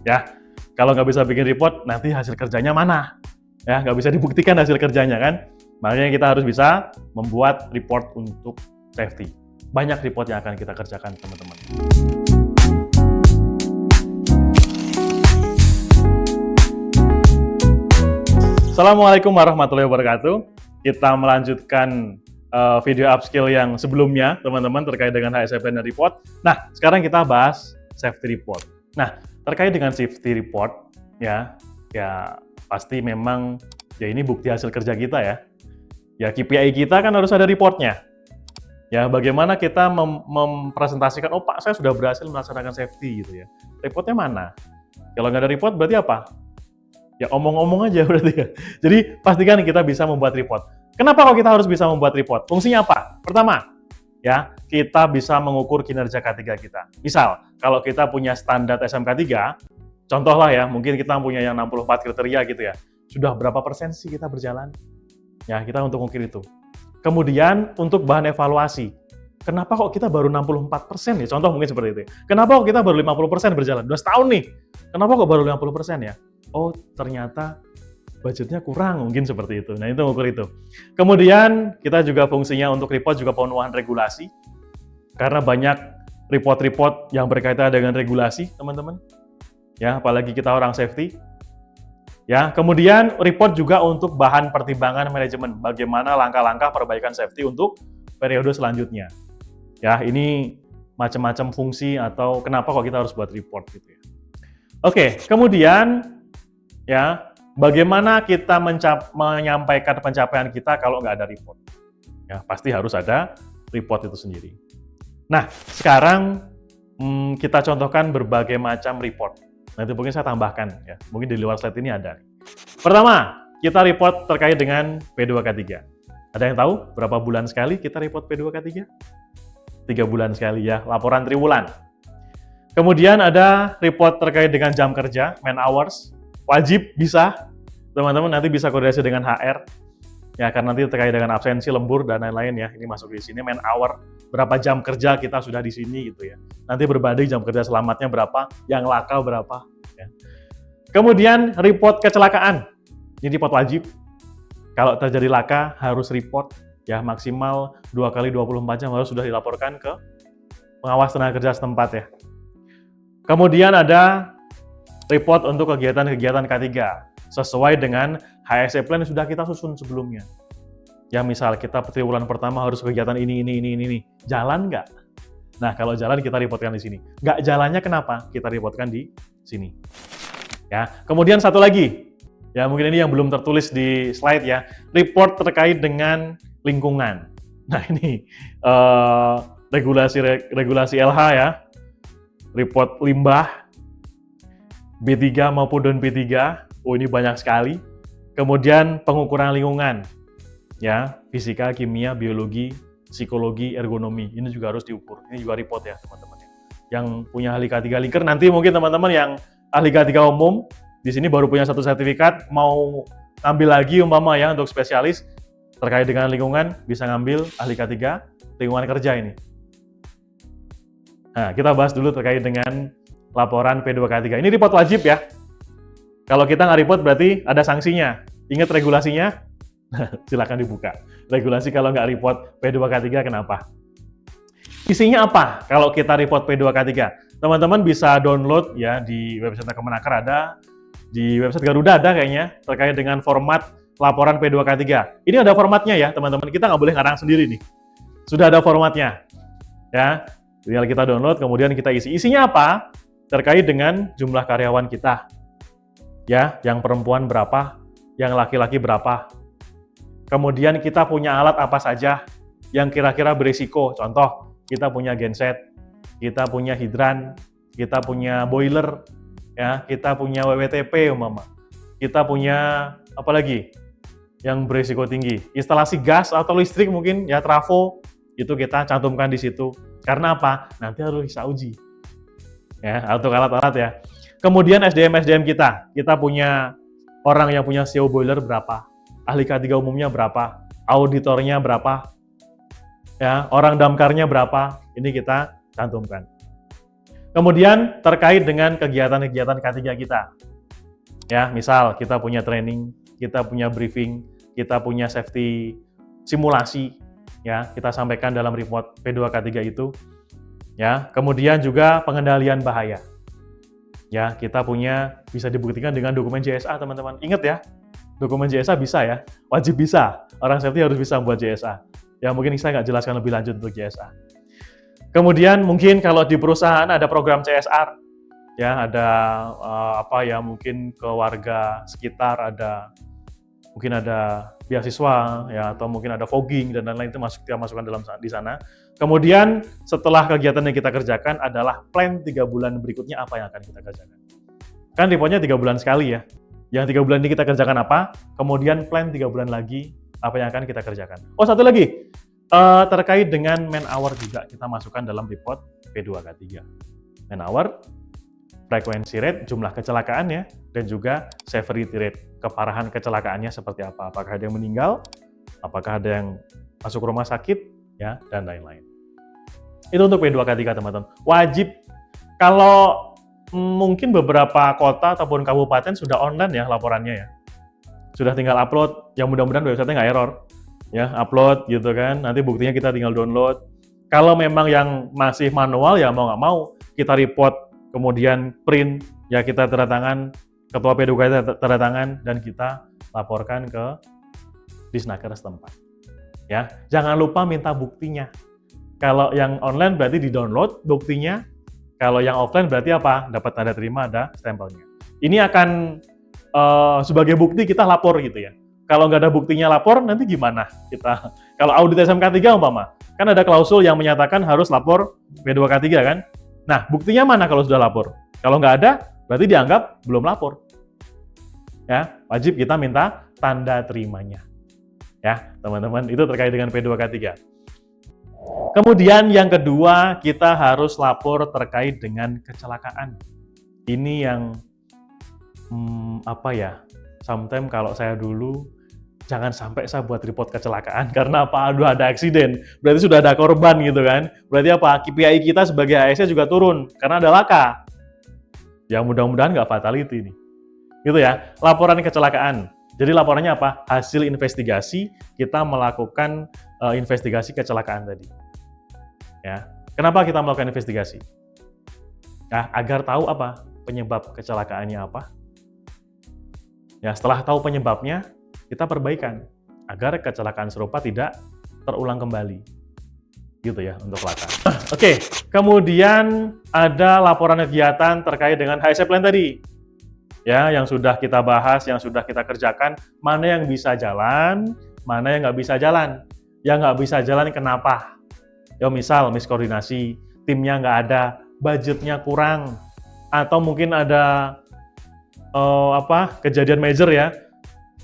ya. Kalau nggak bisa bikin report, nanti hasil kerjanya mana? Ya, nggak bisa dibuktikan hasil kerjanya kan? Makanya kita harus bisa membuat report untuk safety. Banyak report yang akan kita kerjakan, teman-teman. Assalamualaikum warahmatullahi wabarakatuh. Kita melanjutkan video upskill yang sebelumnya, teman-teman, terkait dengan HSE Plan dan Report. Nah, sekarang kita bahas safety report. Nah, terkait dengan safety report, ya pasti memang ya ini bukti hasil kerja kita ya. Ya KPI kita kan harus ada reportnya. Ya bagaimana kita mempresentasikan, oh Pak saya sudah berhasil melaksanakan safety gitu ya. Reportnya mana? Kalau nggak ada report berarti apa? Ya omong-omong aja berarti ya. Jadi pastikan kita bisa membuat report. Kenapa kok kita harus bisa membuat report? Fungsinya apa? Pertama, ya kita bisa mengukur kinerja K3 kita. Misal, kalau kita punya standar SMK 3, contoh lah ya, mungkin kita punya yang 64 kriteria gitu ya. Sudah berapa persen sih kita berjalan? Ya, kita untuk mengukur itu. Kemudian untuk bahan evaluasi. Kenapa kok kita baru 64% ya? Contoh mungkin seperti itu. Kenapa kok kita baru 50% berjalan? 2 tahun nih. Kenapa kok baru 50% ya? Oh, ternyata budgetnya kurang, mungkin seperti itu. Nah, itu mengukur itu. Kemudian, kita juga fungsinya untuk report juga pemenuhan regulasi. Karena banyak report-report yang berkaitan dengan regulasi, teman-teman. Ya, apalagi kita orang safety. Ya, kemudian report juga untuk bahan pertimbangan manajemen. Bagaimana langkah-langkah perbaikan safety untuk periode selanjutnya. Ya, ini macam-macam fungsi atau kenapa kok kita harus buat report gitu ya. Oke, kemudian ya, bagaimana kita menyampaikan pencapaian kita kalau nggak ada report? Ya, pasti harus ada report itu sendiri. Nah, sekarang kita contohkan berbagai macam report. Nanti mungkin saya tambahkan, ya. Mungkin di luar slide ini ada. Pertama, kita report terkait dengan P2K3. Ada yang tahu berapa bulan sekali kita report P2K3? 3 bulan sekali ya, laporan triwulan. Kemudian ada report terkait dengan jam kerja, man hours. Wajib bisa, teman-teman nanti bisa koordinasi dengan HR, ya karena nanti terkait dengan absensi, lembur, dan lain-lain ya, ini masuk di sini, man hour, berapa jam kerja kita sudah di sini gitu ya. Nanti berbanding jam kerja selamatnya berapa, yang laka berapa. Ya. Kemudian report kecelakaan, ini report wajib. Kalau terjadi laka harus report, ya maksimal 2 kali 24 jam harus sudah dilaporkan ke pengawas tenaga kerja setempat ya. Kemudian ada report untuk kegiatan-kegiatan K3 sesuai dengan HSE Plan yang sudah kita susun sebelumnya. Ya misal kita triwulan pertama harus kegiatan ini. Jalan nggak? Nah kalau jalan kita reportkan di sini. Nggak jalannya kenapa? Kita reportkan di sini. Ya. Kemudian satu lagi, ya mungkin ini yang belum tertulis di slide ya. Report terkait dengan lingkungan. Nah ini regulasi LH ya. Report limbah. B3 maupun non B3, oh ini banyak sekali. Kemudian pengukuran lingkungan, ya fisika, kimia, biologi, psikologi, ergonomi, ini juga harus diukur. Ini juga report ya teman-teman. Yang punya ahli K3 Linker, nanti mungkin teman-teman yang ahli K3 umum, di sini baru punya 1 sertifikat, mau ambil lagi umpama ya untuk spesialis, terkait dengan lingkungan, bisa ngambil ahli K3 lingkungan kerja ini. Nah, kita bahas dulu terkait dengan laporan P2K3. Ini report wajib ya. Kalau kita nggak report berarti ada sanksinya. Ingat regulasinya? Silakan dibuka. Regulasi kalau nggak report P2K3 kenapa? Isinya apa kalau kita report P2K3? Teman-teman bisa download ya di website Kemenaker ada, di website Garuda ada kayaknya, terkait dengan format laporan P2K3. Ini ada formatnya ya teman-teman, kita nggak boleh ngarang sendiri nih. Sudah ada formatnya. Ya, tinggal kita download, kemudian kita isi. Isinya apa? Terkait dengan jumlah karyawan kita. Ya, yang perempuan berapa, yang laki-laki berapa. Kemudian kita punya alat apa saja yang kira-kira berisiko. Contoh, kita punya genset, kita punya hidran, kita punya boiler, ya, kita punya WWTP umpama. Kita punya apa lagi yang berisiko tinggi? Instalasi gas atau listrik mungkin, ya trafo, itu kita cantumkan di situ. Karena apa? Nanti harus bisa uji. Ya, atau alat-alat ya. Kemudian SDM kita punya orang yang punya CO boiler berapa, ahli K3 umumnya berapa, auditornya berapa, ya, orang damkarnya berapa, ini kita cantumkan. Kemudian terkait dengan kegiatan-kegiatan K3 kita. Ya, misal kita punya training, kita punya briefing, kita punya safety simulasi, ya, kita sampaikan dalam report P2K3 itu. Ya, kemudian juga pengendalian bahaya. Ya, kita punya bisa dibuktikan dengan dokumen JSA, teman-teman. Ingat ya, dokumen JSA bisa ya, wajib bisa. Orang safety harus bisa membuat JSA. Ya, mungkin saya nggak jelaskan lebih lanjut untuk JSA. Kemudian mungkin kalau di perusahaan ada program CSR, ya ada mungkin ke warga sekitar, mungkin ada beasiswa, ya atau mungkin ada fogging dan lain-lain, itu kita masukkan di sana. Kemudian setelah kegiatan yang kita kerjakan adalah plan 3 bulan berikutnya apa yang akan kita kerjakan. Kan reportnya 3 bulan sekali ya. Yang 3 bulan ini kita kerjakan apa, kemudian plan 3 bulan lagi apa yang akan kita kerjakan. Oh, satu lagi, terkait dengan man hour juga kita masukkan dalam report P2K3. Man hour, frekuensi rate, jumlah kecelakaannya, dan juga severity rate, keparahan kecelakaannya seperti apa. Apakah ada yang meninggal, apakah ada yang masuk rumah sakit, ya, dan lain-lain. Itu untuk P2K3, teman-teman. Wajib, kalau mungkin beberapa kota ataupun kabupaten sudah online ya laporannya ya. Sudah tinggal upload, yang mudah-mudahan website-nya nggak error. Ya, upload gitu kan, nanti buktinya kita tinggal download. Kalau memang yang masih manual, ya mau nggak mau, kita report, kemudian print, ya kita tanda tangan, ketua P2K tanda tangan, dan kita laporkan ke Disnaker setempat. Ya, jangan lupa minta buktinya. Kalau yang online berarti di-download buktinya, kalau yang offline berarti apa? Dapat tanda terima, ada stempelnya. Ini akan sebagai bukti kita lapor gitu ya. Kalau nggak ada buktinya lapor, nanti gimana kita? Kalau audit SMK3 umpama, kan ada klausul yang menyatakan harus lapor P2K3 kan? Nah, buktinya mana kalau sudah lapor? Kalau nggak ada, berarti dianggap belum lapor. Ya, wajib kita minta tanda terimanya. Ya, teman-teman, itu terkait dengan P2K3. Kemudian yang kedua, kita harus lapor terkait dengan kecelakaan. Ini yang, sometimes kalau saya dulu, jangan sampai saya buat report kecelakaan, karena apa? Aduh, ada aksiden, berarti sudah ada korban gitu kan. Berarti apa? KPI kita sebagai ASnya juga turun, karena ada laka. Ya mudah-mudahan nggak fatality nih. Gitu ya, laporan kecelakaan. Jadi laporannya apa? Hasil investigasi, kita melakukan investigasi kecelakaan tadi. Ya, kenapa kita melakukan investigasi? Nah, agar tahu apa? Penyebab kecelakaannya apa? Ya, setelah tahu penyebabnya, kita perbaikan agar kecelakaan serupa tidak terulang kembali. Gitu ya untuk laka. Oke, kemudian ada laporan kegiatan terkait dengan HSE Plan tadi. Ya, yang sudah kita bahas, yang sudah kita kerjakan, mana yang bisa jalan, mana yang nggak bisa jalan. Yang nggak bisa jalan kenapa? Ya misal miskoordinasi, timnya nggak ada, budgetnya kurang, atau mungkin ada kejadian major ya,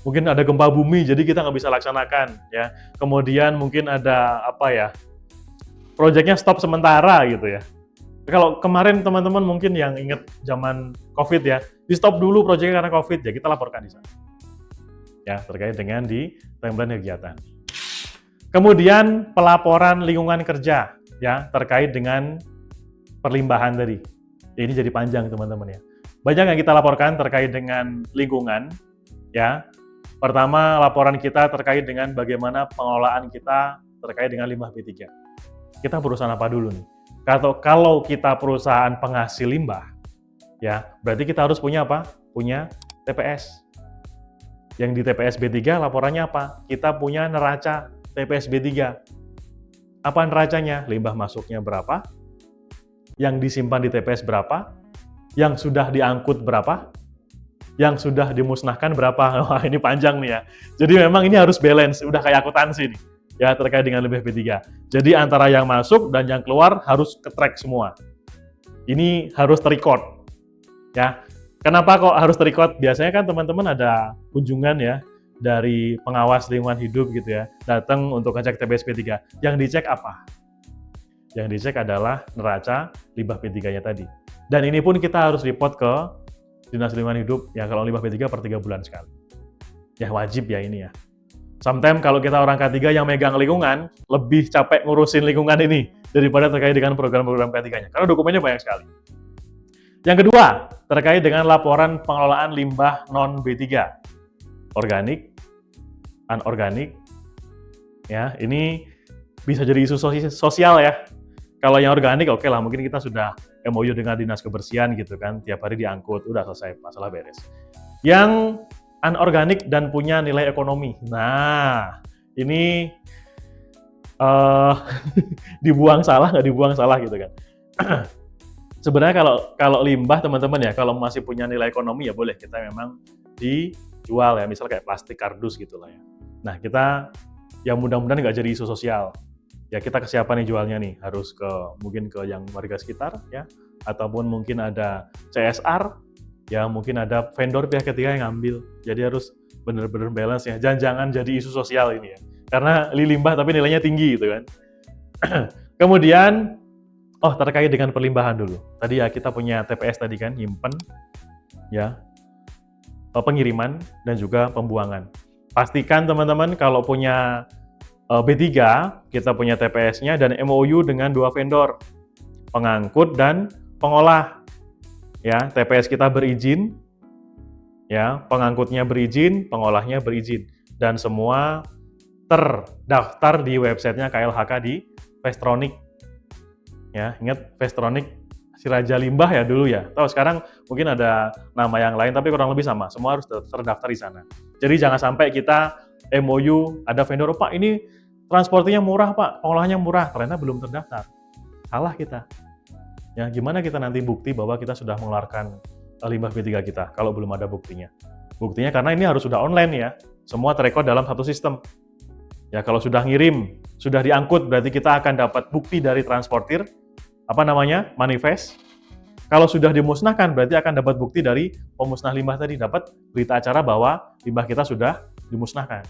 mungkin ada gempa bumi jadi kita nggak bisa laksanakan ya. Kemudian mungkin ada proyeknya stop sementara gitu ya. Kalau kemarin teman-teman mungkin yang ingat zaman COVID ya, di stop dulu proyeknya karena COVID, ya kita laporkan di sana. Ya, terkait dengan di timeline kegiatan. Kemudian pelaporan lingkungan kerja ya terkait dengan perlimbahan tadi. Ini jadi panjang teman-teman ya. Banyak yang kita laporkan terkait dengan lingkungan ya. Pertama, laporan kita terkait dengan bagaimana pengelolaan kita terkait dengan limbah B3. Kita perusahaan apa dulu nih? Kalau kita perusahaan penghasil limbah, ya berarti kita harus punya apa? Punya TPS. Yang di TPS B3 laporannya apa? Kita punya neraca TPS B3. Apa neracanya? Limbah masuknya berapa? Yang disimpan di TPS berapa? Yang sudah diangkut berapa? Yang sudah dimusnahkan berapa? Wah, ini panjang nih ya. Jadi memang ini harus balance, udah kayak akuntansi nih. Ya, terkait dengan limbah B3. Jadi antara yang masuk dan yang keluar harus ke-track semua. Ini harus ter-record. Ya. Kenapa kok harus ter-record? Biasanya kan teman-teman ada kunjungan ya dari pengawas lingkungan hidup gitu ya, datang untuk ngecek TPS B3. Yang dicek apa? Yang dicek adalah neraca limbah B3-nya tadi. Dan ini pun kita harus report ke Dinas Lingkungan Hidup, ya kalau limbah B3 per 3 bulan sekali. Ya wajib ya ini ya. Sometimes kalau kita orang K3 yang megang lingkungan, lebih capek ngurusin lingkungan ini daripada terkait dengan program-program K3-nya. Karena dokumennya banyak sekali. Yang kedua, terkait dengan laporan pengelolaan limbah non B3. Organik, anorganik, ya, ini bisa jadi isu sosial ya. Kalau yang organik oke lah, mungkin kita sudah MOU dengan Dinas Kebersihan gitu kan, tiap hari diangkut, udah selesai, masalah beres. Yang anorganik dan punya nilai ekonomi. Nah, ini dibuang salah, nggak dibuang salah gitu kan. Sebenarnya kalau limbah teman-teman ya, kalau masih punya nilai ekonomi ya boleh kita memang dijual ya, misal kayak plastik kardus gitu lah ya. Nah, kita yang mudah-mudahan nggak jadi isu sosial. Ya kita ke siapa nih jualnya nih? Harus mungkin ke yang warga sekitar ya, ataupun mungkin ada CSR, ya mungkin ada vendor pihak ketiga yang ngambil. Jadi harus benar-benar balance ya. Jangan jadi isu sosial ini ya. Karena limbah tapi nilainya tinggi gitu kan. Kemudian, terkait dengan perlimbahan dulu. Tadi ya kita punya TPS tadi kan, nyimpen, ya, pengiriman dan juga pembuangan. Pastikan teman-teman kalau punya B3, kita punya TPS-nya dan MOU dengan 2 vendor, pengangkut dan pengolah. Ya, TPS kita berizin, ya, pengangkutnya berizin, pengolahnya berizin, dan semua terdaftar di websitenya KLHK di Vestronic. Ya, ingat Vestronic si Raja Limbah ya dulu ya. Tahu sekarang mungkin ada nama yang lain, tapi kurang lebih sama. Semua harus terdaftar di sana. Jadi jangan sampai kita MOU ada vendor, Pak ini transportnya murah Pak, pengolahannya murah, ternyata belum terdaftar. Salah kita. Ya, gimana kita nanti bukti bahwa kita sudah mengeluarkan limbah B3 kita kalau belum ada buktinya? Buktinya karena ini harus sudah online ya, semua terekod dalam satu sistem. Ya, kalau sudah ngirim, sudah diangkut, berarti kita akan dapat bukti dari transportir, manifest. Kalau sudah dimusnahkan, berarti akan dapat bukti dari pemusnah limbah tadi, dapat berita acara bahwa limbah kita sudah dimusnahkan.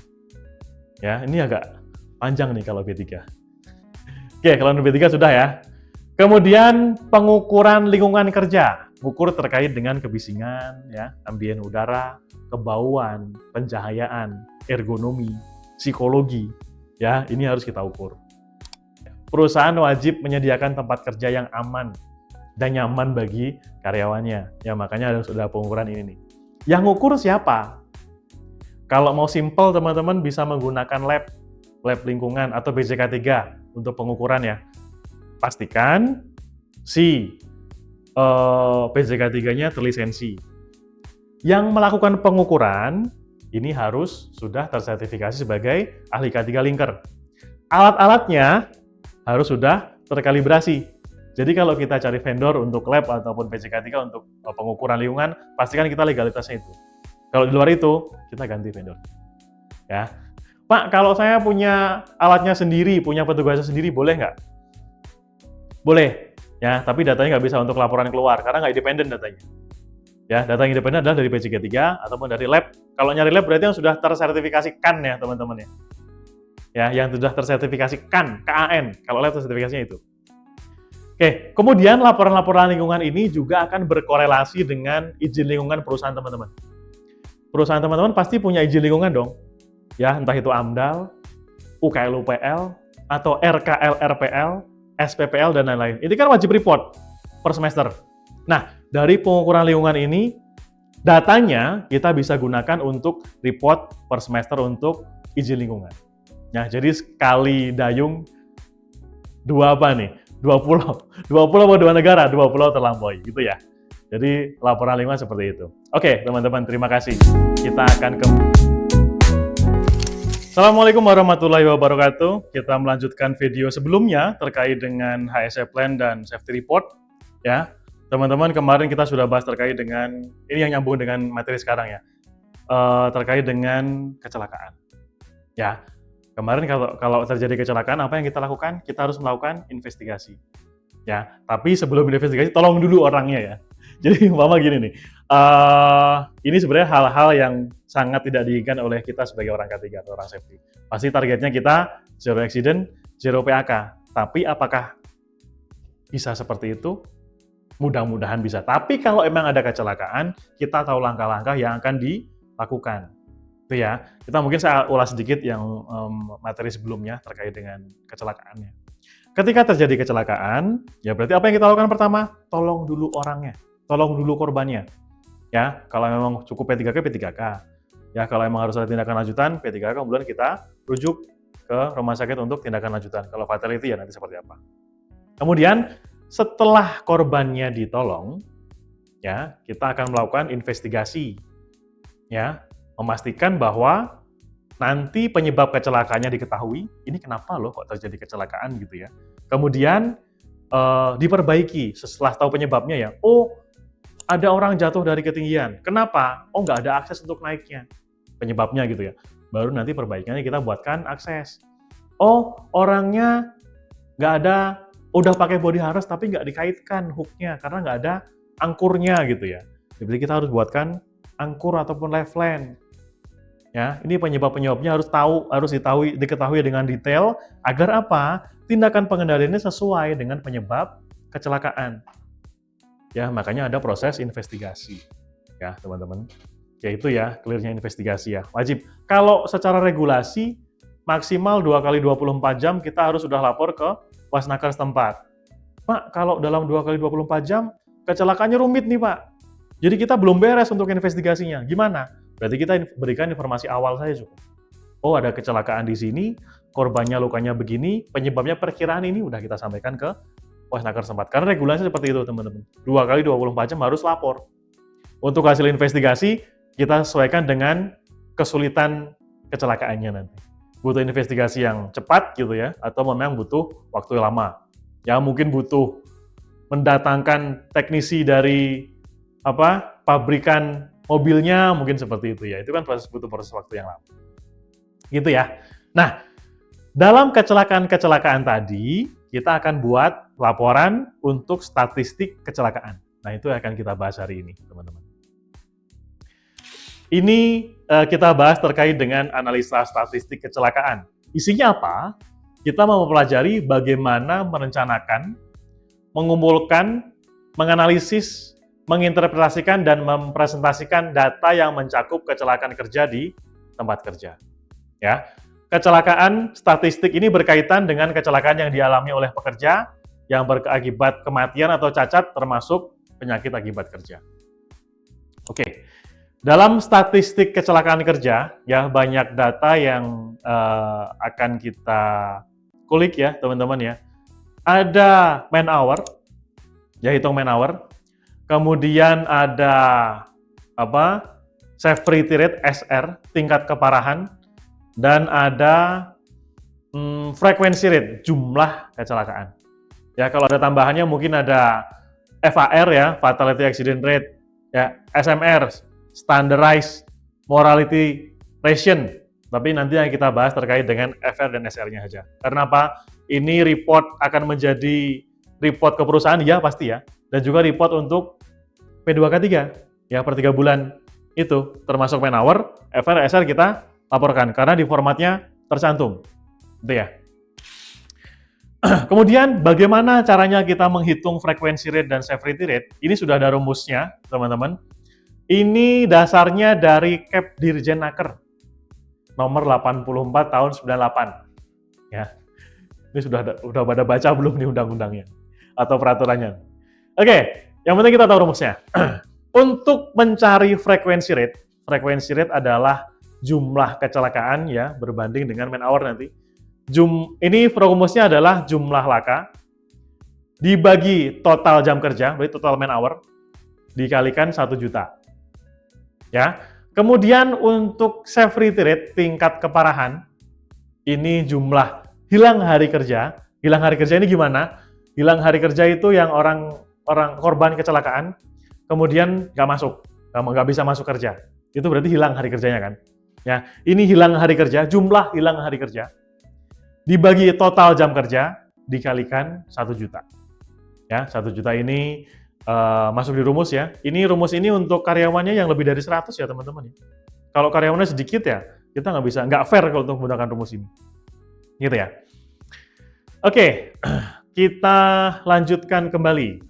Ya, ini agak panjang nih kalau B3. Oke, kalau B3 sudah ya. Kemudian pengukuran lingkungan kerja, ukur terkait dengan kebisingan, ya, ambien udara, kebauan, pencahayaan, ergonomi, psikologi, ya, ini harus kita ukur. Perusahaan wajib menyediakan tempat kerja yang aman dan nyaman bagi karyawannya. Ya, makanya harus ada pengukuran ini nih. Yang ngukur siapa? Kalau mau simple, teman-teman bisa menggunakan lab lingkungan atau BJK3 untuk pengukuran ya. Pastikan si BJK3-nya terlisensi. Yang melakukan pengukuran ini harus sudah tersertifikasi sebagai ahli K3 linker. Alat-alatnya harus sudah terkalibrasi. Jadi kalau kita cari vendor untuk lab ataupun BJK3 untuk pengukuran lingkungan, pastikan kita legalitasnya itu. Kalau di luar itu, kita ganti vendor. Ya, Pak, kalau saya punya alatnya sendiri, punya petugasnya sendiri, boleh nggak? Boleh, ya, tapi datanya nggak bisa untuk laporan keluar, karena nggak independen datanya. Ya, data yang independen adalah dari BJK3 ataupun dari lab. Kalau nyari lab berarti yang sudah tersertifikasi KAN ya, teman-teman ya. Ya, yang sudah tersertifikasi KAN, KAN, kalau lab sertifikasinya itu. Oke, kemudian laporan-laporan lingkungan ini juga akan berkorelasi dengan izin lingkungan perusahaan teman-teman. Perusahaan teman-teman pasti punya izin lingkungan dong. Ya, entah itu AMDAL, UKL-UPL, atau RKL-RPL, SPPL, dan lain-lain. Ini kan wajib report per semester. Nah, dari pengukuran lingkungan ini, datanya kita bisa gunakan untuk report per semester untuk izin lingkungan. Nah, jadi sekali dayung, dua apa nih? 20 atau 2 negara, 2 pulau terlampaui, gitu ya. Jadi laporan lingkungan seperti itu. Oke, teman-teman, terima kasih. Kita akan ke... Assalamualaikum warahmatullahi wabarakatuh. Kita melanjutkan video sebelumnya terkait dengan HSE Plan dan Safety Report. Ya, teman-teman, kemarin kita sudah bahas terkait dengan, ini yang nyambung dengan materi sekarang ya, terkait dengan kecelakaan. Ya, kemarin kalau terjadi kecelakaan, apa yang kita lakukan? Kita harus melakukan investigasi. Ya, tapi sebelum investigasi, tolong dulu orangnya ya. Jadi, umpama gini nih, ini sebenarnya hal-hal yang sangat tidak diinginkan oleh kita sebagai orang K3 atau orang safety. Pasti targetnya kita zero accident, zero PAK. Tapi apakah bisa seperti itu? Mudah-mudahan bisa. Tapi kalau emang ada kecelakaan, kita tahu langkah-langkah yang akan dilakukan. Itu ya. Kita mungkin saya ulas sedikit yang materi sebelumnya terkait dengan kecelakaannya. Ketika terjadi kecelakaan, ya berarti apa yang kita lakukan pertama? Tolong dulu orangnya. tolong dulu korbannya. Ya, kalau memang cukup P3K, P3K. Ya, kalau memang harus ada tindakan lanjutan, P3K kemudian kita rujuk ke rumah sakit untuk tindakan lanjutan. Kalau fatality ya nanti seperti apa. Kemudian setelah korbannya ditolong, ya, kita akan melakukan investigasi. Ya, memastikan bahwa nanti penyebab kecelakaannya diketahui, ini kenapa loh kok terjadi kecelakaan gitu ya. Kemudian diperbaiki setelah tahu penyebabnya ya. Oh, ada orang jatuh dari ketinggian. Kenapa? Oh, nggak ada akses untuk naiknya. Penyebabnya gitu ya. Baru nanti perbaikannya kita buatkan akses. Oh, orangnya nggak ada, udah pakai body harness tapi nggak dikaitkan hooknya karena nggak ada angkurnya gitu ya. Jadi kita harus buatkan angkur ataupun lifeline. Ya, ini penyebab-penyebabnya harus diketahui dengan detail agar apa? Tindakan pengendaliannya sesuai dengan penyebab kecelakaan. Ya, makanya ada proses investigasi. Ya, teman-teman. Ya itu ya, clear-nya investigasi ya. Wajib. Kalau secara regulasi maksimal 2 kali 24 jam kita harus sudah lapor ke Wasnaker setempat. Pak, kalau dalam 2 kali 24 jam kecelakaannya rumit nih, Pak. Jadi kita belum beres untuk investigasinya. Gimana? Berarti kita berikan informasi awal saja cukup. Oh, ada kecelakaan di sini, korbannya lukanya begini, penyebabnya perkiraan ini udah kita sampaikan ke Wasnaker setempat. Karena regulasi seperti itu, teman-teman. 2 kali 24 jam harus lapor. Untuk hasil investigasi, kita sesuaikan dengan kesulitan kecelakaannya nanti. Butuh investigasi yang cepat gitu ya, atau memang butuh waktu lama. Ya mungkin butuh mendatangkan teknisi dari pabrikan mobilnya, mungkin seperti itu ya. Itu kan butuh proses waktu yang lama. Gitu ya. Nah, dalam kecelakaan-kecelakaan tadi, kita akan buat laporan untuk statistik kecelakaan. Nah, itu akan kita bahas hari ini, teman-teman. Ini kita bahas terkait dengan analisa statistik kecelakaan. Isinya apa? Kita mau mempelajari bagaimana merencanakan, mengumpulkan, menganalisis, menginterpretasikan, dan mempresentasikan data yang mencakup kecelakaan kerja di tempat kerja. Ya, kecelakaan statistik ini berkaitan dengan kecelakaan yang dialami oleh pekerja yang berakibat kematian atau cacat, termasuk penyakit akibat kerja. Oke. Dalam statistik kecelakaan kerja, ya banyak data yang akan kita kulik ya teman-teman ya. Ada man hour, ya hitung man hour. Kemudian ada severity rate (SR), tingkat keparahan, dan ada frequency rate, jumlah kecelakaan. Ya kalau ada tambahannya mungkin ada FAR ya, fatality accident rate, ya SMR, standardized mortality ration. Tapi nanti yang kita bahas terkait dengan FR dan SR-nya saja. Karena apa? Ini report akan menjadi report ke perusahaan, ya pasti ya. Dan juga report untuk P2K3, ya per 3 bulan itu. Termasuk man hour, FR, SR kita laporkan. Karena di formatnya tercantum. Itu ya. Kemudian bagaimana caranya kita menghitung frequency rate dan severity rate? Ini sudah ada rumusnya, teman-teman. Ini dasarnya dari Kep Dirjenaker nomor 84 tahun 98. Ya. Ini sudah pada baca belum nih undang-undangnya atau peraturannya. Oke, yang penting kita tahu rumusnya. Untuk mencari frequency rate adalah jumlah kecelakaan ya berbanding dengan man hour nanti. Ini rumusnya adalah jumlah laka dibagi total jam kerja, berarti total man hour dikalikan 1 juta. Ya. Kemudian untuk severity rate, tingkat keparahan, ini jumlah hilang hari kerja. Hilang hari kerja ini gimana? Hilang hari kerja itu yang orang korban kecelakaan, kemudian nggak bisa masuk kerja. Itu berarti hilang hari kerjanya kan? Ya, ini hilang hari kerja, jumlah hilang hari kerja dibagi total jam kerja dikalikan 1 juta. Ya, 1 juta ini masuk di rumus ya. Ini rumus ini untuk karyawannya yang lebih dari 100 ya teman-teman. Kalau karyawannya sedikit ya, kita nggak fair kalau untuk menggunakan rumus ini. Gitu ya. Oke, kita lanjutkan kembali.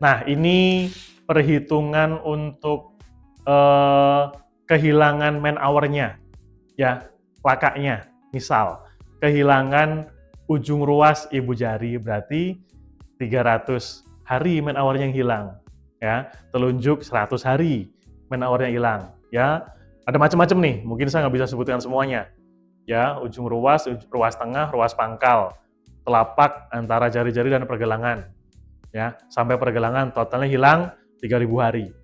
Nah, ini perhitungan untuk kehilangan man hour-nya, ya, lakanya. Misal, kehilangan ujung ruas ibu jari berarti 300 hari man hour yang hilang. ya, telunjuk 100 hari man hour-nya hilang, ya. Ada macam-macam nih, mungkin saya nggak bisa sebutkan semuanya. Ya, ujung ruas, ruas tengah, ruas pangkal, telapak antara jari-jari dan pergelangan. Ya, sampai pergelangan totalnya hilang 3.000 hari.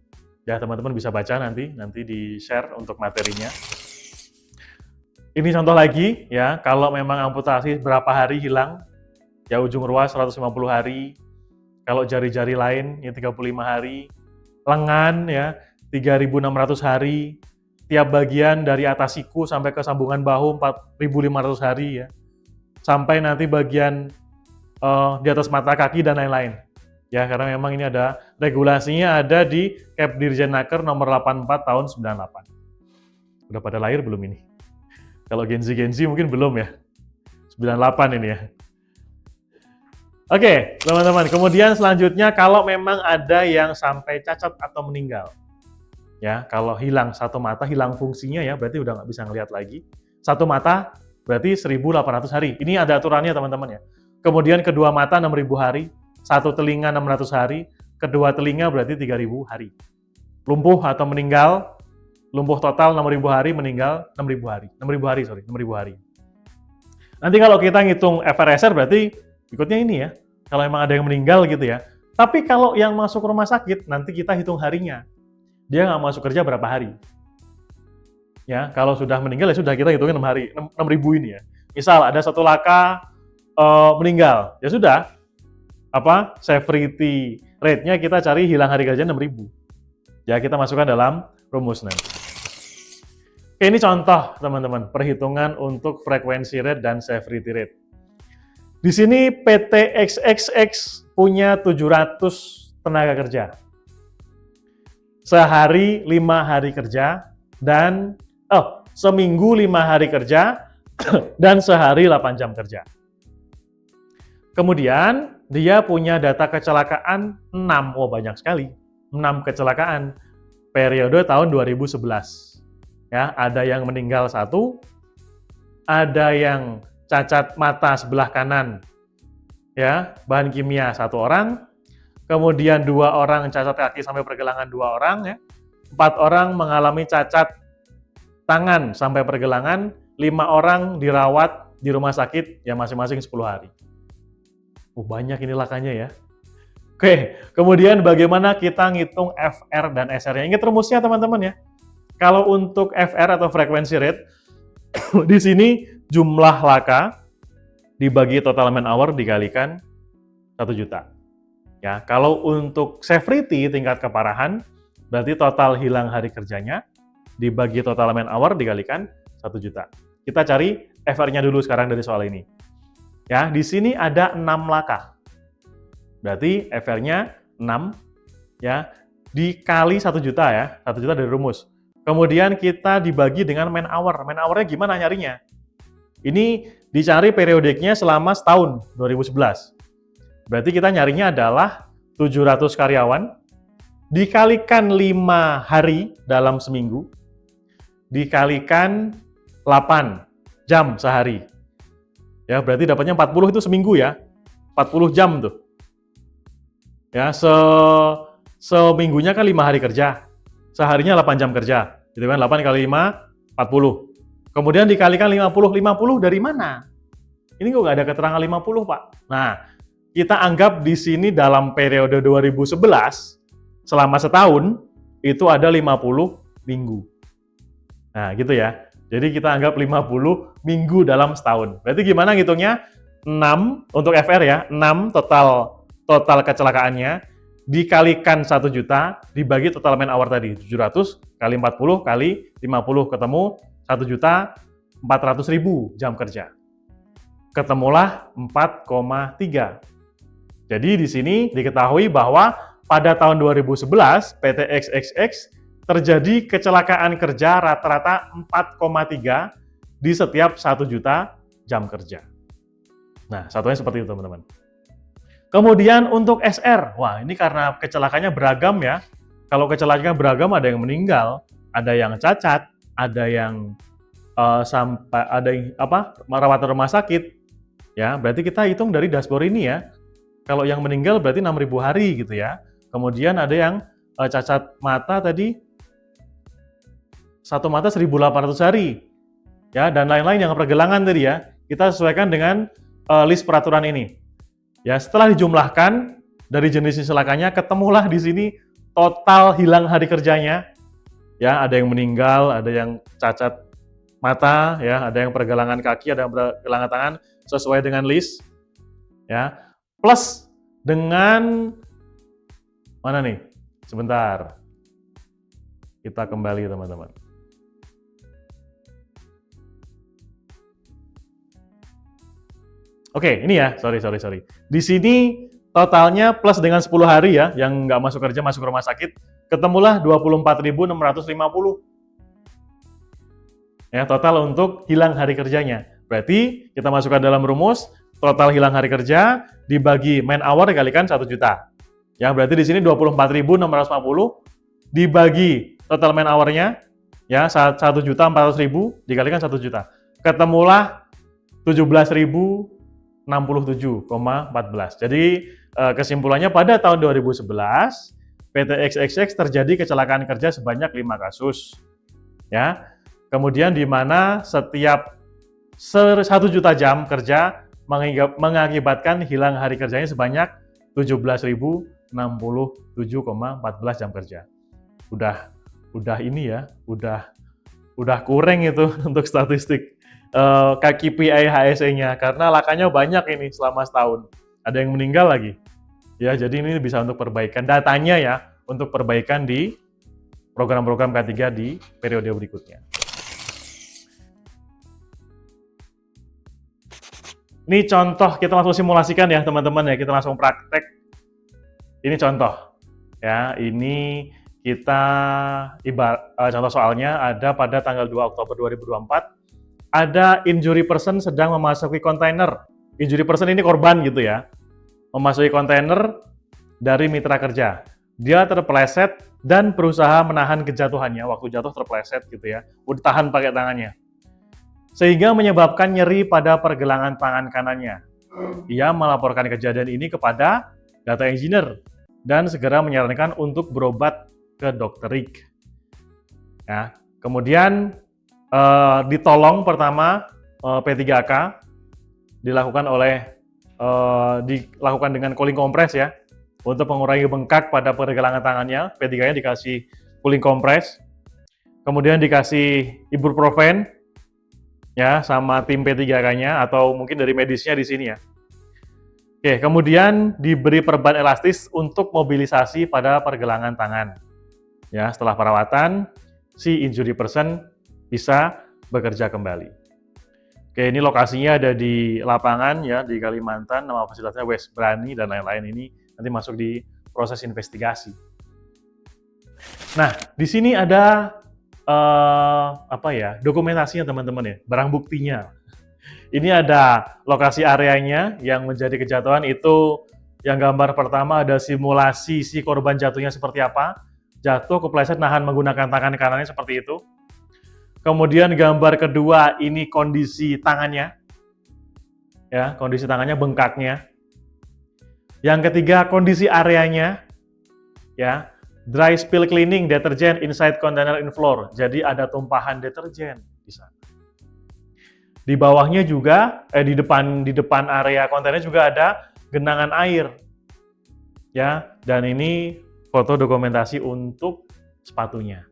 Ya, teman-teman bisa baca nanti di-share untuk materinya. Ini contoh lagi, ya, kalau memang amputasi berapa hari hilang, ya ujung ruas 150 hari, kalau jari-jari lain ya 35 hari, lengan ya 3.600 hari, tiap bagian dari atas siku sampai ke sambungan bahu 4.500 hari ya, sampai nanti bagian di atas mata kaki dan lain-lain. Ya, karena memang ini ada regulasinya ada di Kep Dirjenaker nomor 84 tahun 98. Udah pada lahir belum ini? Kalau Gen Z mungkin belum ya. 98 ini ya. Oke, teman-teman. Kemudian selanjutnya kalau memang ada yang sampai cacat atau meninggal. Ya, kalau hilang satu mata, hilang fungsinya ya, berarti udah nggak bisa ngelihat lagi. Satu mata berarti 1.800 hari. Ini ada aturannya teman-teman ya. Kemudian kedua mata 6.000 hari. Satu telinga 600 hari, kedua telinga berarti 3.000 hari. Lumpuh atau meninggal, lumpuh total 6.000 hari, meninggal 6.000 hari. 6.000 hari, sorry, 6.000 hari. Nanti kalau kita ngitung FRSR berarti ikutnya ini ya, kalau emang ada yang meninggal gitu ya. Tapi kalau yang masuk rumah sakit, nanti kita hitung harinya. Dia nggak masuk kerja berapa hari. Ya, kalau sudah meninggal ya sudah kita hitungin 6 hari, 6.000 ini ya. Misal ada satu laka meninggal, ya sudah, severity rate-nya kita cari hilang hari kerja 6.000. Ya, kita masukkan dalam rumus nanti. Oke, ini contoh teman-teman, perhitungan untuk frekuensi rate dan severity rate. Di sini PT XXX punya 700 tenaga kerja. Sehari 5 hari kerja dan seminggu 5 hari kerja dan sehari 8 jam kerja. Kemudian dia punya data kecelakaan 6, banyak sekali. 6 kecelakaan periode tahun 2011. Ya, ada yang meninggal 1, ada yang cacat mata sebelah kanan. Ya, bahan kimia 1 orang. Kemudian 2 orang cacat kaki sampai pergelangan 2 orang ya. 4 orang mengalami cacat tangan sampai pergelangan, 5 orang dirawat di rumah sakit ya masing-masing 10 hari. Banyak ini lakanya ya. Oke, kemudian bagaimana kita ngitung FR dan SR-nya? Ingat rumusnya teman-teman ya. Kalau untuk FR atau frekuensi rate, di sini jumlah laka dibagi total man hour dikalikan 1 juta. Ya, kalau untuk severity tingkat keparahan, berarti total hilang hari kerjanya dibagi total man hour dikalikan 1 juta. Kita cari FR-nya dulu sekarang dari soal ini. Ya, di sini ada 6 laka. Berarti FR-nya 6 ya, dikali 1 juta ya. 1 juta dari rumus. Kemudian kita dibagi dengan man hour. Man hour-nya gimana nyarinya? Ini dicari periodiknya selama setahun, 2011. Berarti kita nyarinya adalah 700 karyawan dikalikan 5 hari dalam seminggu dikalikan 8 jam sehari. Ya, berarti dapatnya 40 itu seminggu ya. 40 jam tuh. Ya, seminggunya kan 5 hari kerja. Seharinya 8 jam kerja. Gitu kan, 8 kali 5, 40. Kemudian dikalikan 50. 50 dari mana? Ini kok nggak ada keterangan 50, Pak. Nah, kita anggap di sini dalam periode 2011, selama setahun, itu ada 50 minggu. Nah, gitu ya. Jadi kita anggap 50 minggu dalam setahun. Berarti gimana ngitungnya? 6 untuk FR ya, 6 total kecelakaannya dikalikan 1 juta dibagi total man hour tadi, 700 kali 40 kali 50 ketemu 1.400.000 jam kerja. Ketemulah 4,3. Jadi di sini diketahui bahwa pada tahun 2011 PT XXX terjadi kecelakaan kerja rata-rata 4,3 di setiap 1 juta jam kerja. Nah, satunya seperti itu teman-teman. Kemudian untuk SR, wah ini karena kecelakaannya beragam ya. Kalau kecelakaannya beragam ada yang meninggal, ada yang cacat, ada yang merawat rumah sakit. Ya, berarti kita hitung dari dashboard ini ya. Kalau yang meninggal berarti 6.000 hari gitu ya. Kemudian ada yang cacat mata tadi, satu mata 1.800 hari, ya, dan lain-lain yang pergelangan tadi ya. Kita sesuaikan dengan list peraturan ini. Ya, setelah dijumlahkan dari jenis silakannya, ketemulah di sini total hilang hari kerjanya. Ya, ada yang meninggal, ada yang cacat mata, ya, ada yang pergelangan kaki, ada yang pergelangan tangan, sesuai dengan list, ya. Plus dengan mana nih? Sebentar. Kita kembali teman-teman. Oke, ini ya, sorry. Di sini totalnya plus dengan 10 hari ya, yang nggak masuk kerja, masuk rumah sakit, ketemulah 24.650. Ya, total untuk hilang hari kerjanya. Berarti kita masukkan dalam rumus, total hilang hari kerja dibagi man hour dikalikan 1 juta. Ya, berarti di sini 24.650 dibagi total man hour-nya, ya, 1.400.000 dikalikan 1 juta. Ketemulah 17.067,14. Jadi kesimpulannya pada tahun 2011 PT XXX terjadi kecelakaan kerja sebanyak 5 kasus. Ya. Kemudian di mana setiap 1 juta jam kerja mengakibatkan hilang hari kerjanya sebanyak 17.067,14 jam kerja. Udah ini ya, udah kurang itu untuk statistik KPI HSE-nya karena lakanya banyak ini selama setahun. Ada yang meninggal lagi. Ya, jadi ini bisa untuk perbaikan datanya ya, untuk perbaikan di program-program K3 di periode berikutnya. Ini contoh, kita langsung simulasikan ya teman-teman ya, kita langsung praktek. Ini contoh ya, ini kita contoh soalnya ada pada tanggal 2 Oktober 2024, ada injury person sedang memasuki kontainer. Injury person ini korban gitu ya, memasuki kontainer dari mitra kerja. Dia terpeleset dan berusaha menahan kejatuhannya, waktu jatuh terpeleset gitu ya, udah tahan pakai tangannya. Sehingga menyebabkan nyeri pada pergelangan tangan kanannya. Ia melaporkan kejadian ini kepada data engineer dan segera menyarankan untuk berobat ke dokterik. Ya, kemudian ditolong pertama P3K dilakukan dengan cooling compress ya untuk mengurangi bengkak pada pergelangan tangannya. P3-nya dikasih cooling compress, kemudian dikasih ibuprofen ya sama tim P3K-nya atau mungkin dari medisnya di sini ya. Oke, kemudian diberi perban elastis untuk mobilisasi pada pergelangan tangan. Ya, setelah perawatan, si injury person bisa bekerja kembali. Oke, ini lokasinya ada di lapangan ya, di Kalimantan, nama fasilitasnya West Brani dan lain-lain. Ini nanti masuk di proses investigasi. Nah, di sini ada dokumentasinya teman-teman ya, barang buktinya. Ini ada lokasi areanya yang menjadi kejatuhan itu, yang gambar pertama ada simulasi si korban jatuhnya seperti apa. Jatuh, kepleset, nahan menggunakan tangan kanannya seperti itu. Kemudian gambar kedua ini kondisi tangannya. Ya, kondisi tangannya bengkaknya. Yang ketiga kondisi areanya. Ya. Dry spill cleaning deterjen inside container in floor. Jadi ada tumpahan deterjen di sana. Di bawahnya juga di depan area kontainer juga ada genangan air. Ya, dan ini foto dokumentasi untuk sepatunya.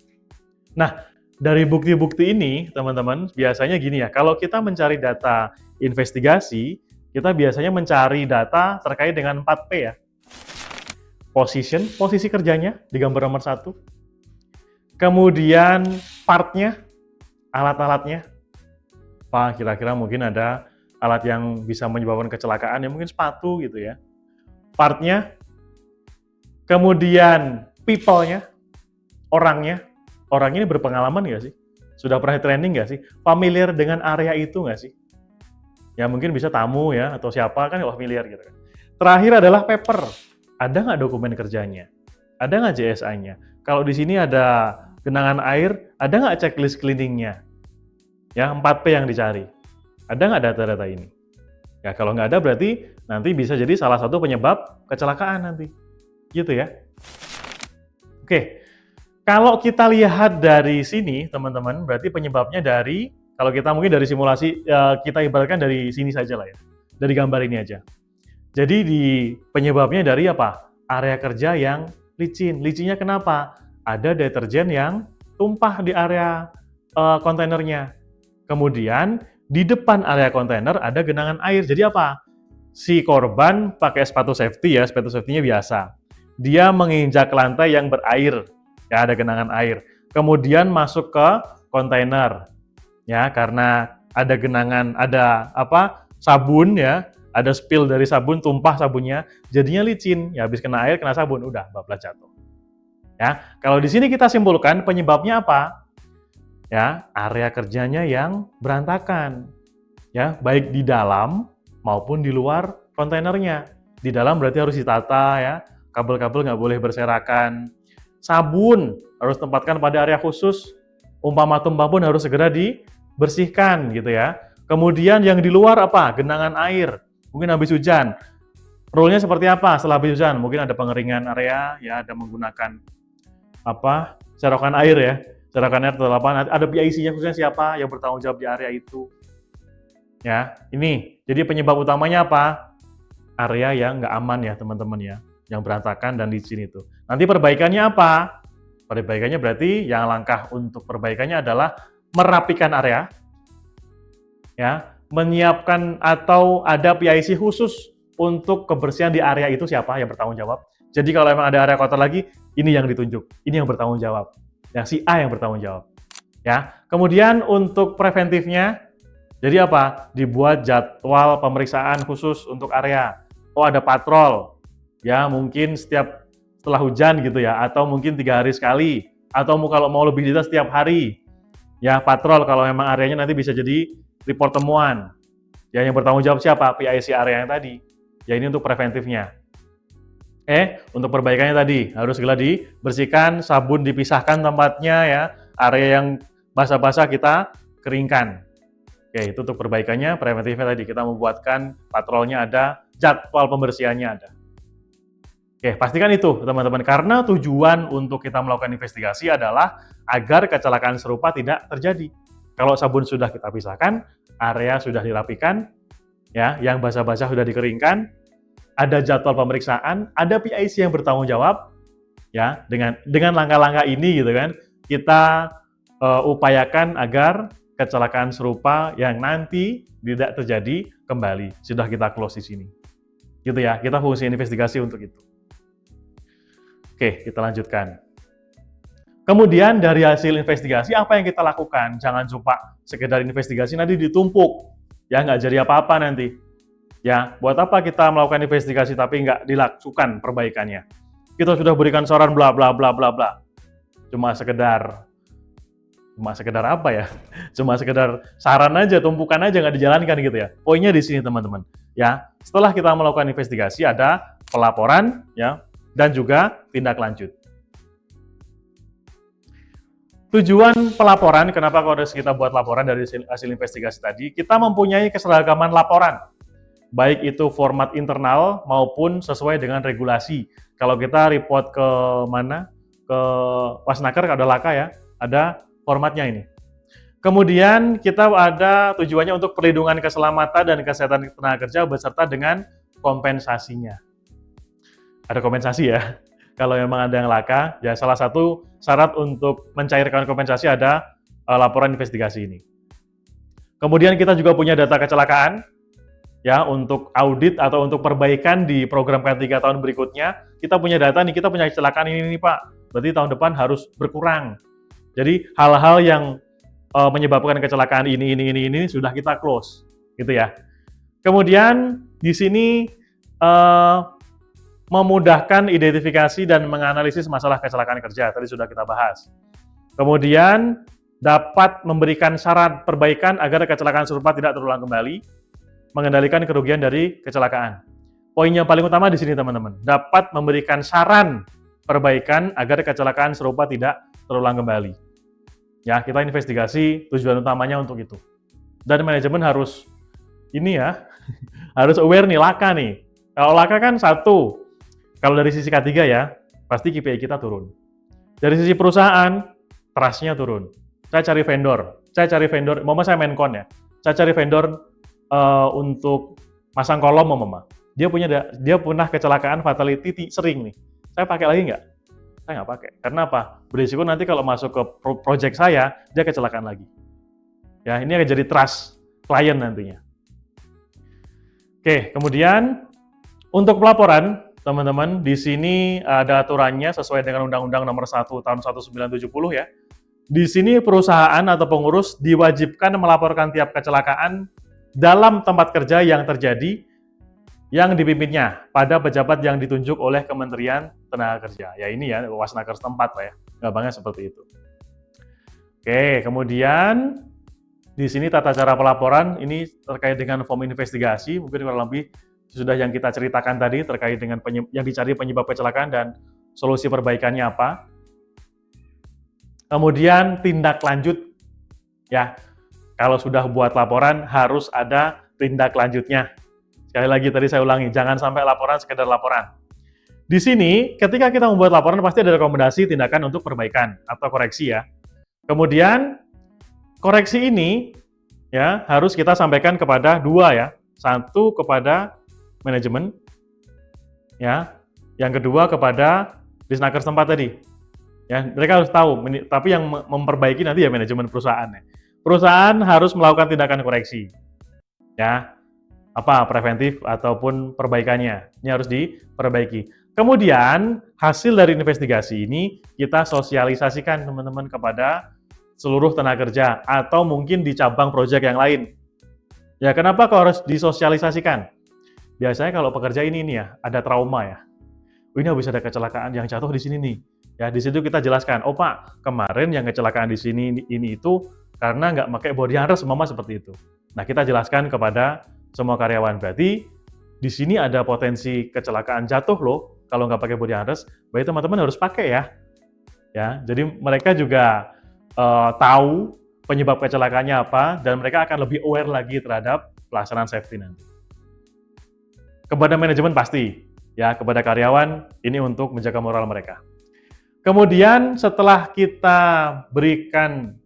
Nah, dari bukti-bukti ini, teman-teman, biasanya gini ya, kalau kita mencari data investigasi, kita biasanya mencari data terkait dengan 4P ya. Posisi kerjanya di gambar nomor 1. Kemudian partnya, alat-alatnya. Pak, kira-kira mungkin ada alat yang bisa menyebabkan kecelakaan, ya mungkin sepatu gitu ya. Partnya. Kemudian people-nya, orangnya. Orang ini berpengalaman nggak sih? Sudah pernah training nggak sih? Familiar dengan area itu nggak sih? Ya mungkin bisa tamu ya, atau siapa kan familiar gitu kan. Terakhir adalah paper. Ada nggak dokumen kerjanya? Ada nggak JSI-nya? Kalau di sini ada genangan air, ada nggak checklist cleaning-nya? Ya, 4P yang dicari. Ada nggak data-data ini? Ya, kalau nggak ada berarti nanti bisa jadi salah satu penyebab kecelakaan nanti. Gitu ya. Oke, kalau kita lihat dari sini, teman-teman, berarti penyebabnya dari, kalau kita mungkin dari simulasi, kita ibaratkan dari sini saja lah ya, dari gambar ini aja. Jadi penyebabnya dari apa? Area kerja yang licin. Licinnya kenapa? Ada deterjen yang tumpah di area kontainernya. Kemudian di depan area kontainer ada genangan air. Jadi apa? Si korban pakai sepatu safety ya, sepatu safety-nya biasa. Dia menginjak lantai yang berair, ya ada genangan air. Kemudian masuk ke kontainer, ya karena ada genangan, ada sabun ya, ada spill dari sabun, tumpah sabunnya, jadinya licin. Ya habis kena air, kena sabun, udah bablas jatuh. Ya, kalau di sini kita simpulkan penyebabnya apa? Ya, area kerjanya yang berantakan. Ya, baik di dalam maupun di luar kontainernya. Di dalam berarti harus ditata ya, kabel-kabel nggak boleh berserakan. Sabun harus tempatkan pada area khusus. Umpama tumpah pun harus segera dibersihkan gitu ya. Kemudian yang di luar apa? Genangan air. Mungkin habis hujan. Rule-nya seperti apa setelah habis hujan? Mungkin ada pengeringan area, ya ada menggunakan serokan air ya. Serokan air atau ada PIC-nya khususnya siapa yang bertanggung jawab di area itu. Ya, ini. Jadi penyebab utamanya apa? Area yang nggak aman ya teman-teman ya, yang berantakan dan licin itu. Nanti perbaikannya apa? Perbaikannya berarti yang langkah untuk perbaikannya adalah merapikan area, ya, menyiapkan atau ada PIC khusus untuk kebersihan di area itu siapa yang bertanggung jawab. Jadi kalau memang ada area kotor lagi, ini yang ditunjuk, ini yang bertanggung jawab, yang si A yang bertanggung jawab. Ya, kemudian untuk preventifnya, jadi apa? Dibuat jadwal pemeriksaan khusus untuk area. Oh ada patrol, ya mungkin setelah hujan gitu ya, atau mungkin 3 hari sekali, atau kalau mau lebih detail setiap hari. Ya patrol kalau memang areanya nanti bisa jadi report temuan. Ya yang bertanggung jawab siapa? PIC area yang tadi. Ya ini untuk preventifnya. Untuk perbaikannya tadi harus segera dibersihkan, sabun dipisahkan tempatnya ya, area yang basah-basah kita keringkan. Oke, itu untuk perbaikannya, preventifnya tadi kita membuatkan patrolnya ada, jadwal pembersihannya ada. Oke, pastikan itu teman-teman, karena tujuan untuk kita melakukan investigasi adalah agar kecelakaan serupa tidak terjadi. Kalau sabun sudah kita pisahkan, area sudah dirapikan, ya, yang basah-basah sudah dikeringkan, ada jadwal pemeriksaan, ada PIC yang bertanggung jawab, ya, dengan langkah-langkah ini gitu kan, kita upayakan agar kecelakaan serupa yang nanti tidak terjadi kembali. Sudah kita close di sini. Gitu ya, kita fungsi investigasi untuk itu. Oke, kita lanjutkan. Kemudian dari hasil investigasi, apa yang kita lakukan? Jangan cuma sekedar investigasi, nanti ditumpuk. Ya, nggak jadi apa-apa nanti. Ya, buat apa kita melakukan investigasi tapi nggak dilakukan perbaikannya? Kita sudah berikan saran bla bla bla bla bla. Cuma sekedar apa ya? Cuma sekedar saran aja, tumpukan aja nggak dijalankan gitu ya. Poinnya di sini teman-teman. Ya, setelah kita melakukan investigasi ada pelaporan ya dan juga tindak lanjut. Tujuan pelaporan, kenapa harus kita buat laporan dari hasil investigasi tadi? Kita mempunyai keseragaman laporan, baik itu format internal maupun sesuai dengan regulasi. Kalau kita report ke mana? Ke Wasnaker, ada Laka ya, ada formatnya ini. Kemudian kita ada tujuannya untuk perlindungan keselamatan dan kesehatan tenaga kerja beserta dengan kompensasinya. Ada kompensasi ya. Kalau memang ada yang laka, ya salah satu syarat untuk mencairkan kompensasi ada laporan investigasi ini. Kemudian kita juga punya data kecelakaan, ya untuk audit atau untuk perbaikan di program K3 tahun berikutnya. Kita punya data nih, kita punya kecelakaan ini nih Pak, berarti tahun depan harus berkurang. Jadi hal-hal yang menyebabkan kecelakaan ini sudah kita close, gitu ya. Kemudian di sini memudahkan identifikasi dan menganalisis masalah kecelakaan kerja, tadi sudah kita bahas. Kemudian dapat memberikan saran perbaikan agar kecelakaan serupa tidak terulang kembali, mengendalikan kerugian dari kecelakaan. Poin yang paling utama di sini teman-teman, dapat memberikan saran perbaikan agar kecelakaan serupa tidak terulang kembali. Ya, kita investigasi tujuan utamanya untuk itu. Dan manajemen harus ini ya, harus aware nih, laka nih. Kalau laka kan satu, kalau dari sisi K3 ya, pasti KPI kita turun. Dari sisi perusahaan, trust-nya turun. Saya cari vendor, mama saya Mencon ya, saya cari vendor untuk masang kolom mama. Dia pernah kecelakaan fatality sering nih. Saya pakai lagi nggak? Saya nggak pakai. Karena apa? Berisiko nanti kalau masuk ke project saya, dia kecelakaan lagi. Ya, ini akan jadi trust klien nantinya. Oke, kemudian untuk pelaporan, teman-teman, di sini ada aturannya sesuai dengan Undang-Undang Nomor 1 Tahun 1970 ya. Di sini perusahaan atau pengurus diwajibkan melaporkan tiap kecelakaan dalam tempat kerja yang terjadi yang dipimpinnya pada pejabat yang ditunjuk oleh Kementerian Tenaga Kerja. Ya ini ya, wasnaker setempat lah ya. Gampangnya seperti itu. Oke, kemudian di sini tata cara pelaporan ini terkait dengan form investigasi, mungkin kurang lebih sudah yang kita ceritakan tadi terkait dengan yang dicari penyebab kecelakaan dan solusi perbaikannya apa. Kemudian tindak lanjut, ya kalau sudah buat laporan harus ada tindak lanjutnya. Sekali lagi tadi saya ulangi, jangan sampai laporan sekedar laporan. Di sini ketika kita membuat laporan pasti ada rekomendasi tindakan untuk perbaikan atau koreksi ya. Kemudian koreksi ini ya harus kita sampaikan kepada dua ya, satu kepada manajemen, ya, yang kedua kepada disnaker setempat tadi. Ya, mereka harus tahu, tapi yang memperbaiki nanti ya manajemen perusahaan. Ya. Perusahaan harus melakukan tindakan koreksi, ya, apa preventif ataupun perbaikannya. Ini harus diperbaiki. Kemudian hasil dari investigasi ini kita sosialisasikan teman-teman kepada seluruh tenaga kerja atau mungkin di cabang proyek yang lain. Ya, kenapa kok harus disosialisasikan? Biasanya kalau pekerja ini ya, ada trauma ya. Ini habis ada kecelakaan yang jatuh di sini nih. Ya, di situ kita jelaskan, oh Pak, kemarin yang kecelakaan di sini ini itu karena nggak pakai body harness, mama seperti itu. Nah, kita jelaskan kepada semua karyawan. Berarti di sini ada potensi kecelakaan jatuh loh, kalau nggak pakai body harness, berarti teman-teman harus pakai ya. Ya, jadi mereka juga tahu penyebab kecelakaannya apa, dan mereka akan lebih aware lagi terhadap pelaksanaan safety nanti. Kepada manajemen pasti, ya kepada karyawan, ini untuk menjaga moral mereka. Kemudian setelah kita berikan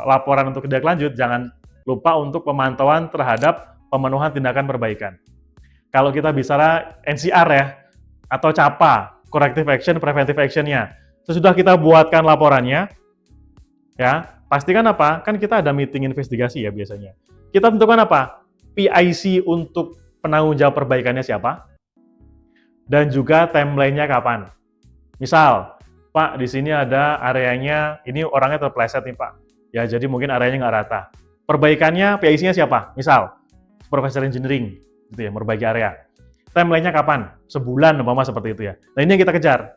laporan untuk tindak lanjut, jangan lupa untuk pemantauan terhadap pemenuhan tindakan perbaikan. Kalau kita bicara NCR ya, atau CAPA, Corrective Action, Preventive Action-nya, sesudah kita buatkan laporannya, ya, pastikan apa? Kan kita ada meeting investigasi ya biasanya. Kita tentukan apa? PIC untuk penanggung jawab perbaikannya siapa? Dan juga timeline-nya kapan? Misal, Pak, di sini ada areanya, ini orangnya terpleset nih Pak. Ya, jadi mungkin areanya nggak rata. Perbaikannya, PIC-nya siapa? Misal, Profesor Engineering, gitu ya, memperbaiki area. Timeline-nya kapan? Sebulan, umpama seperti itu ya. Nah, ini yang kita kejar.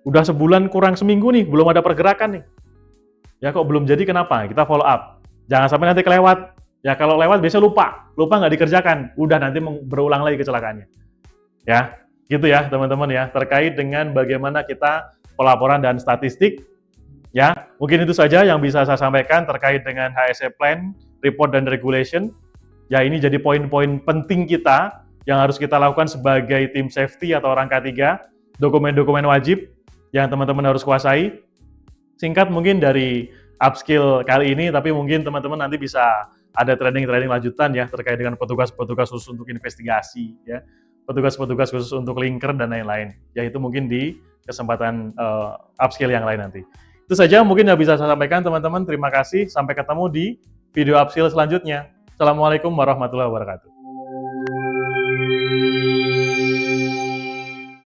Udah sebulan kurang seminggu nih, belum ada pergerakan nih. Ya kok belum jadi kenapa? Kita follow up. Jangan sampai nanti kelewat. Ya kalau lewat biasanya lupa nggak dikerjakan. Udah nanti berulang lagi kecelakaannya. Ya, gitu ya teman-teman ya. Terkait dengan bagaimana kita pelaporan dan statistik. Ya, mungkin itu saja yang bisa saya sampaikan terkait dengan HSE Plan, Report dan Regulation. Ya ini jadi poin-poin penting kita yang harus kita lakukan sebagai tim safety atau orang K3. Dokumen-dokumen wajib yang teman-teman harus kuasai. Singkat mungkin dari upskill kali ini, tapi mungkin teman-teman nanti bisa ada training-training lanjutan ya terkait dengan petugas-petugas khusus untuk investigasi, ya, petugas-petugas khusus untuk linker dan lain-lain. Ya itu mungkin di kesempatan upskill yang lain nanti. Itu saja mungkin yang bisa saya sampaikan teman-teman. Terima kasih. Sampai ketemu di video upskill selanjutnya. Assalamualaikum warahmatullahi wabarakatuh.